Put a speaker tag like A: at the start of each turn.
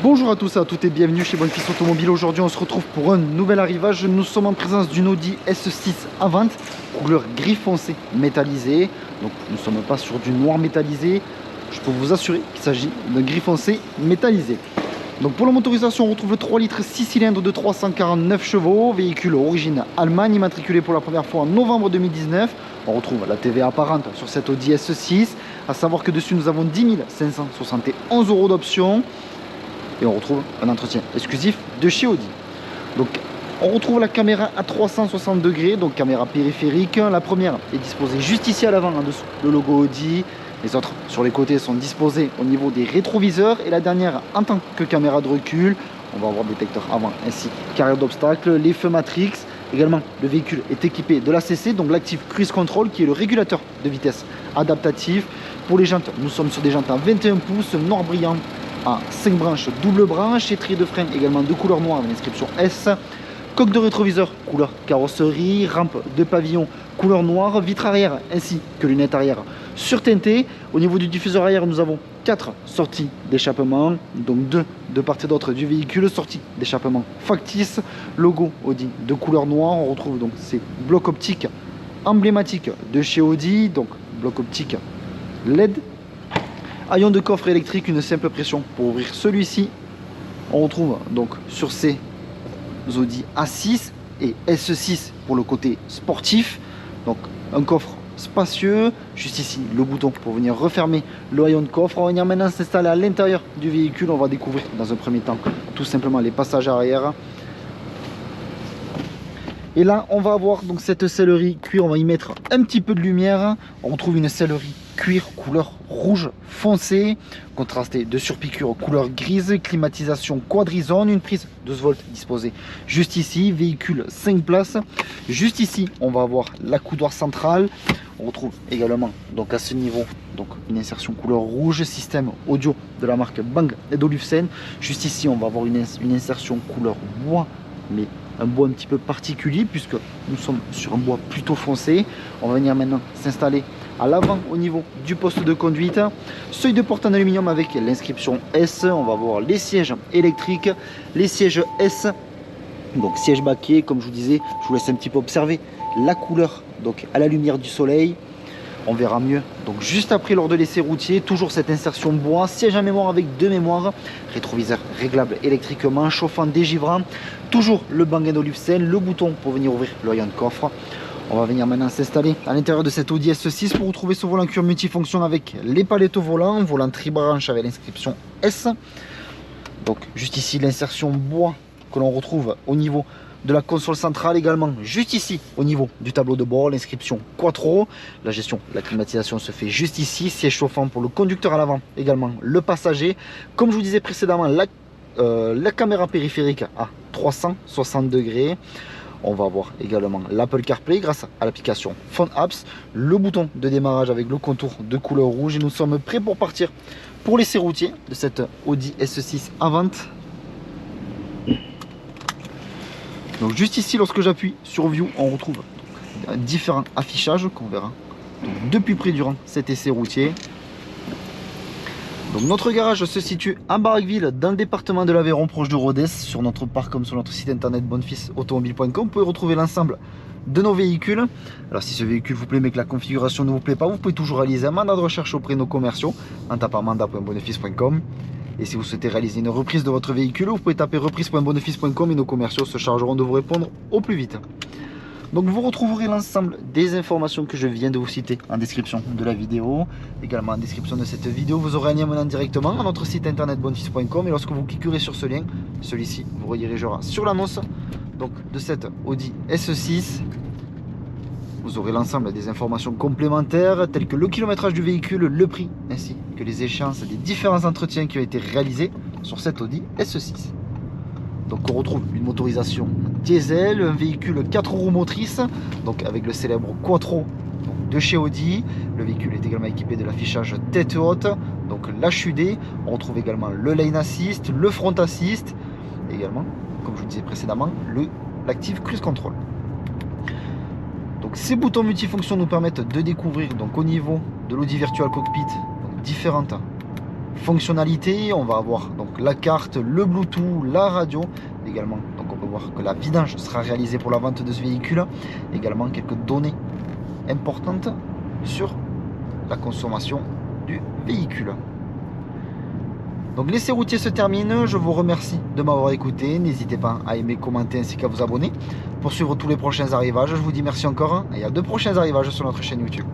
A: Bonjour à tous et à toutes et bienvenue chez Bonfils Automobile. Aujourd'hui on se retrouve pour un nouvel arrivage. Nous sommes en présence d'une Audi S6 Avant, couleur gris foncé métallisé. Donc nous ne sommes pas sur du noir métallisé. Je peux vous assurer qu'il s'agit d'un gris foncé métallisé. Donc pour la motorisation on retrouve le 3 litres 6 cylindres de 349 chevaux. Véhicule origine Allemagne, immatriculé pour la première fois en novembre 2019. On retrouve la TVA apparente sur cette Audi S6. A savoir que dessus nous avons 10 571 € d'options. Et on retrouve un entretien exclusif de chez Audi. Donc on retrouve la caméra à 360 degrés, donc caméra périphérique. La première est disposée juste ici à l'avant, en dessous le logo Audi. Les autres sur les côtés sont disposés au niveau des rétroviseurs. Et la dernière en tant que caméra de recul. On va avoir détecteur avant ainsi qu'arrière d'obstacles, les feux Matrix. Également le véhicule est équipé de l'ACC, donc l'Active Cruise Control qui est le régulateur de vitesse adaptatif. Pour les jantes, nous sommes sur des jantes à 21 pouces, noir brillant, à 5 branches, double branche, étrier de frein également de couleur noire avec l'inscription S, coque de rétroviseur couleur carrosserie, rampe de pavillon couleur noire, vitre arrière ainsi que lunettes arrière surteintées. Au niveau du diffuseur arrière, nous avons 4 sorties d'échappement, donc 2 de part et d'autre du véhicule, sortie d'échappement factice, logo Audi de couleur noire. On retrouve donc ces blocs optiques emblématiques de chez Audi, donc bloc optique LED. Haillon de coffre électrique, une simple pression pour ouvrir celui-ci. On retrouve donc sur ces Audi A6 et S6 pour le côté sportif. Donc un coffre spacieux. Juste ici le bouton pour venir refermer le haillon de coffre. On va venir maintenant s'installer à l'intérieur du véhicule. On va découvrir dans un premier temps tout simplement les passages arrière. Et là on va avoir donc cette sellerie cuir. On va y mettre un petit peu de lumière. On retrouve une sellerie cuir couleur rouge foncé, contrasté de surpiqûre couleur grise, climatisation quadrizone, une prise 12 volts disposée juste ici, véhicule 5 places. Juste ici on va avoir la coudoir centrale. On retrouve également donc à ce niveau donc une insertion couleur rouge, système audio de la marque Bang & Olufsen. Juste ici on va avoir une insertion couleur bois, mais un bois un petit peu particulier puisque nous sommes sur un bois plutôt foncé. On va venir maintenant s'installer à l'avant au niveau du poste de conduite. Seuil de porte en aluminium avec l'inscription S. On va voir les sièges électriques, les sièges S, donc siège baquet. Comme je vous disais, je vous laisse un petit peu observer la couleur donc à la lumière du soleil. On verra mieux donc juste après lors de l'essai routier. Toujours cette insertion bois, siège à mémoire avec 2 mémoires, rétroviseur réglable électriquement, chauffant dégivrant, toujours le Bang & Olufsen, le bouton pour venir ouvrir le haillon de coffre. On va venir maintenant s'installer à l'intérieur de cette Audi S6 pour retrouver ce volant cuir multifonction avec les palettes au volant, volant tribranche avec l'inscription S. Donc juste ici l'insertion bois que l'on retrouve au niveau de la console centrale, également juste ici au niveau du tableau de bord, l'inscription Quattro. La gestion, la climatisation se fait juste ici, siège chauffant pour le conducteur à l'avant, également le passager. Comme je vous disais précédemment, la caméra périphérique à 360 degrés. On va avoir également l'Apple CarPlay grâce à l'application Phone Apps, le bouton de démarrage avec le contour de couleur rouge. Et nous sommes prêts pour partir pour l'essai routier de cette Audi S6 Avant. Donc juste ici, lorsque j'appuie sur View, on retrouve différents affichages qu'on verra donc depuis près durant cet essai routier. Donc notre garage se situe à Barraqueville, dans le département de l'Aveyron, proche de Rodez. Sur notre parc comme sur notre site internet bonfilsautomobile.com, vous pouvez retrouver l'ensemble de nos véhicules. Alors si ce véhicule vous plaît mais que la configuration ne vous plaît pas, vous pouvez toujours réaliser un mandat de recherche auprès de nos commerciaux en tapant mandat.bonfils.com. Et si vous souhaitez réaliser une reprise de votre véhicule, vous pouvez taper reprise.bonfils.com et nos commerciaux se chargeront de vous répondre au plus vite. Donc vous retrouverez l'ensemble des informations que je viens de vous citer en description de la vidéo. Également en description de cette vidéo, vous aurez un lien menant directement à notre site internet bonfils.com. Et lorsque vous cliquerez sur ce lien, celui-ci vous redirigera sur l'annonce donc de cette Audi S6. Vous aurez l'ensemble des informations complémentaires telles que le kilométrage du véhicule, le prix, ainsi que les échéances des différents entretiens qui ont été réalisés sur cette Audi S6. Donc on retrouve une motorisation diesel, un véhicule 4 roues motrices, donc avec le célèbre Quattro de chez Audi. Le véhicule est également équipé de l'affichage tête haute, donc l'HUD. On retrouve également le lane assist, le front assist, et également, comme je vous disais précédemment, l'Active Cruise Control. Donc ces boutons multifonctions nous permettent de découvrir donc au niveau de l'Audi Virtual Cockpit donc différentes fonctionnalités. On va avoir donc la carte, le Bluetooth, la radio également. Donc on peut voir que la vidange sera réalisée pour la vente de ce véhicule. Également quelques données importantes sur la consommation du véhicule. Donc l'essai routier se termine, je vous remercie de m'avoir écouté, n'hésitez pas à aimer, commenter ainsi qu'à vous abonner pour suivre tous les prochains arrivages. Je vous dis merci encore et à de prochains arrivages sur notre chaîne YouTube.